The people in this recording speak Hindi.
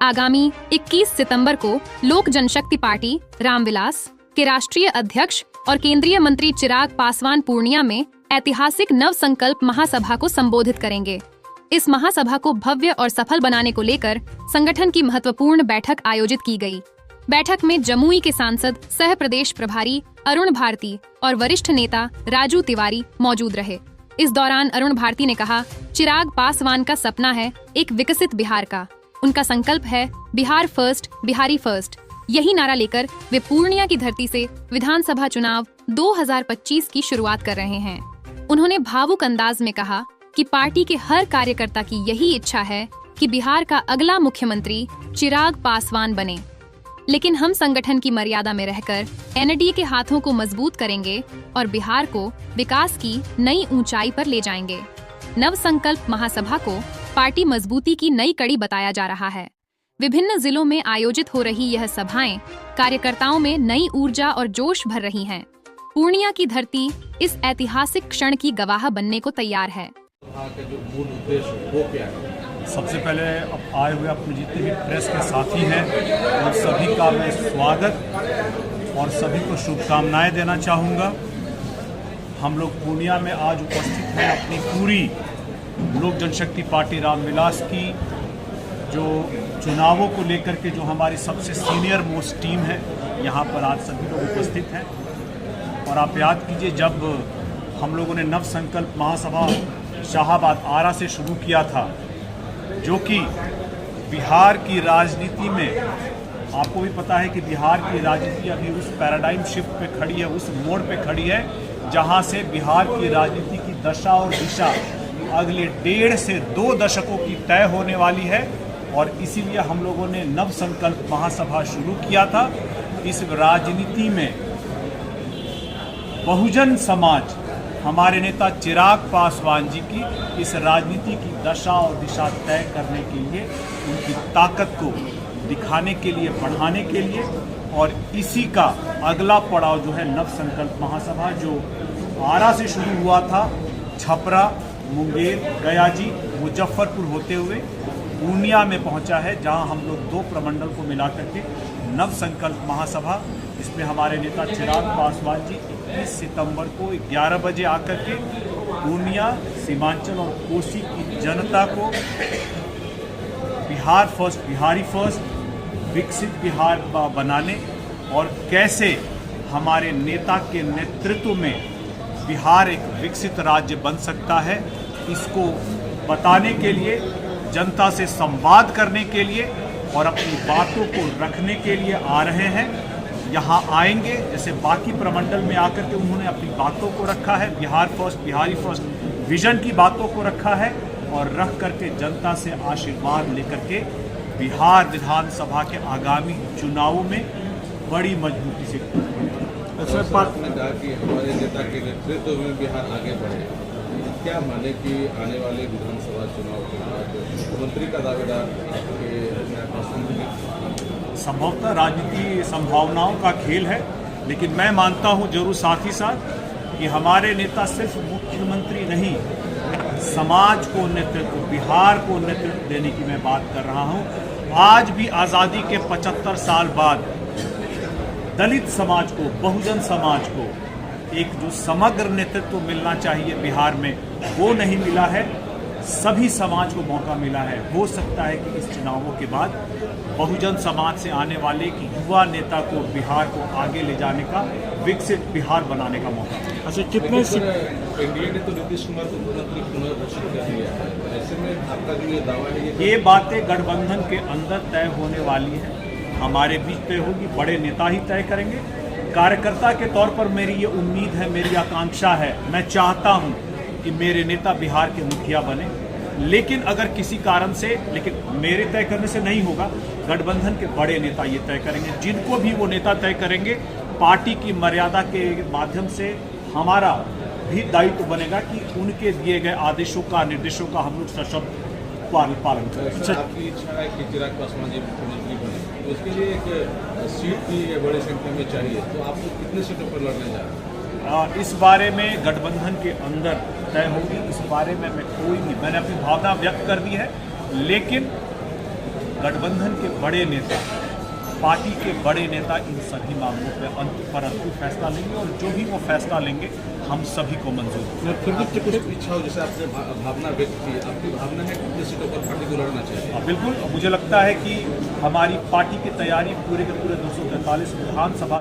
आगामी 21 सितंबर को लोक जनशक्ति पार्टी रामविलास के राष्ट्रीय अध्यक्ष और केंद्रीय मंत्री चिराग पासवान पूर्णिया में ऐतिहासिक नव संकल्प महासभा को संबोधित करेंगे। इस महासभा को भव्य और सफल बनाने को लेकर संगठन की महत्वपूर्ण बैठक आयोजित की गई। बैठक में जमुई के सांसद सह प्रदेश प्रभारी अरुण भारती और वरिष्ठ नेता राजू तिवारी मौजूद रहे। इस दौरान अरुण भारती ने कहा, चिराग पासवान का सपना है एक विकसित बिहार का। उनका संकल्प है बिहार फर्स्ट, बिहारी फर्स्ट। यही नारा लेकर वे पूर्णिया की धरती से विधानसभा चुनाव 2025 की शुरुआत कर रहे हैं। उन्होंने भावुक अंदाज में कहा कि पार्टी के हर कार्यकर्ता की यही इच्छा है कि बिहार का अगला मुख्यमंत्री चिराग पासवान बने, लेकिन हम संगठन की मर्यादा में रहकर एनडीए के हाथों को मजबूत करेंगे और बिहार को विकास की नई ऊंचाई पर ले जाएंगे। नव संकल्प महासभा को पार्टी मजबूती की नई कड़ी बताया जा रहा है। विभिन्न जिलों में आयोजित हो रही यह सभाएं कार्यकर्ताओं में नई ऊर्जा और जोश भर रही हैं। पूर्णिया की धरती इस ऐतिहासिक क्षण की गवाह बनने को तैयार है। सबसे पहले अब आए हुए अपने जितने भी प्रेस के साथी हैं उन सभी का मैं स्वागत और सभी को शुभकामनाएं देना चाहूँगा। हम लोग पूर्णिया में आज उपस्थित हैं अपनी पूरी लोक जनशक्ति पार्टी रामविलास की जो चुनावों को लेकर के जो हमारी सबसे सीनियर मोस्ट टीम है, यहाँ पर आज सभी लोग उपस्थित हैं। और आप याद कीजिए, जब हम लोगों ने नव संकल्प महासभा शाहाबाद आरा से शुरू किया था, जो कि बिहार की राजनीति में आपको भी पता है कि बिहार की राजनीति अभी उस पैराडाइम शिफ्ट पे खड़ी है, उस मोड़ पे खड़ी है जहां से बिहार की राजनीति की दशा और दिशा अगले 1.5 से 2 दशकों की तय होने वाली है। और इसीलिए हम लोगों ने नव संकल्प महासभा शुरू किया था। इस राजनीति में बहुजन समाज, हमारे नेता चिराग पासवान जी की इस राजनीति की दशा और दिशा तय करने के लिए, उनकी ताकत को दिखाने के लिए, बढ़ाने के लिए, और इसी का अगला पड़ाव जो है नव संकल्प महासभा, जो आरा से शुरू हुआ था, छपरा, मुंगेर, गया जी, मुजफ्फरपुर होते हुए पूर्णिया में पहुंचा है, जहां हम लोग 2 प्रमंडल को मिलाकर के नव संकल्प महासभा, इसमें हमारे नेता चिराग पासवान जी 21 सितंबर को 11 बजे आकर के पूर्णिया, सीमांचल और कोसी की जनता को बिहार फर्स्ट, बिहारी फर्स्ट, विकसित बिहार बनाने और कैसे हमारे नेता के नेतृत्व में बिहार एक विकसित राज्य बन सकता है, इसको बताने के लिए, जनता से संवाद करने के लिए और अपनी बातों को रखने के लिए आ रहे हैं। यहाँ आएंगे, जैसे बाकी प्रमंडल में आकर के उन्होंने अपनी बातों को रखा है, Bihar first, Bihari first vision की बातों को रखा है, और रख करके जनता से आशीर्वाद लेकर के बिहार विधानसभा के आगामी चुनावों में बड़ी मजबूती से कहा कि हमारे नेता के नेतृत्व में बिहार आगे बढ़े। क्या माने कि आने वाले विधानसभा चुनाव के बाद मुख्यमंत्री का दावेदार संभवतः राजनीति संभावनाओं का खेल है, लेकिन मैं मानता हूं जरूर साथ ही साथ कि हमारे नेता सिर्फ मुख्यमंत्री नहीं, समाज को नेतृत्व, बिहार को नेतृत्व देने की मैं बात कर रहा हूं। आज भी आज़ादी के 75 साल बाद दलित समाज को, बहुजन समाज को एक जो समग्र नेतृत्व मिलना चाहिए बिहार में, वो नहीं मिला है। सभी समाज को मौका मिला है। हो सकता है कि इस चुनावों के बाद बहुजन समाज से आने वाले की युवा नेता को बिहार को आगे ले जाने का, विकसित बिहार बनाने का मौका। अच्छा, कितने एनडीए ने तो नीतीश कुमार को मुख्यमंत्री पुनर्घोषित कर दिया है, ऐसे में आपका जो ये दावा है, ये बातें गठबंधन के अंदर तय होने वाली है, हमारे बीच तय होगी, बड़े नेता ही तय करेंगे। कार्यकर्ता के तौर पर मेरी ये उम्मीद है, मेरी आकांक्षा है, मैं चाहता हूँ कि मेरे नेता बिहार के मुखिया बने, लेकिन अगर किसी कारण से, लेकिन मेरे तय करने से नहीं होगा, गठबंधन के बड़े नेता ये तय करेंगे। जिनको भी वो नेता तय करेंगे, पार्टी की मर्यादा के माध्यम से हमारा भी दायित्व बनेगा कि उनके दिए गए आदेशों का, निर्देशों का हम लोग सशक्त पालन करें। आपकी इच्छा है कि चिराग पासवान जी मुख्यमंत्री बने, तो उसके लिए एक सीट की बड़ी संख्या में चाहिए, तो आप कितने सीटों पर लड़ने जा रहे हैं? इस बारे में गठबंधन के अंदर तय होगी। इस बारे में मैं कोई नहीं, मैंने अपनी भावना व्यक्त कर दी है, लेकिन गठबंधन के बड़े नेता, पार्टी के बड़े नेता इन सभी मामलों पर अंतिम फैसला लेंगे और जो भी वो फैसला लेंगे हम सभी को मंजूर है। फिर भी कुछ इच्छा हो, जैसे आपने भावना व्यक्त की, आपकी भावना है कितनी सीटों पर पार्टी को लड़ना चाहिए? बिल्कुल, मुझे लगता है कि हमारी पार्टी की तैयारी पूरे के पूरे 243 विधानसभा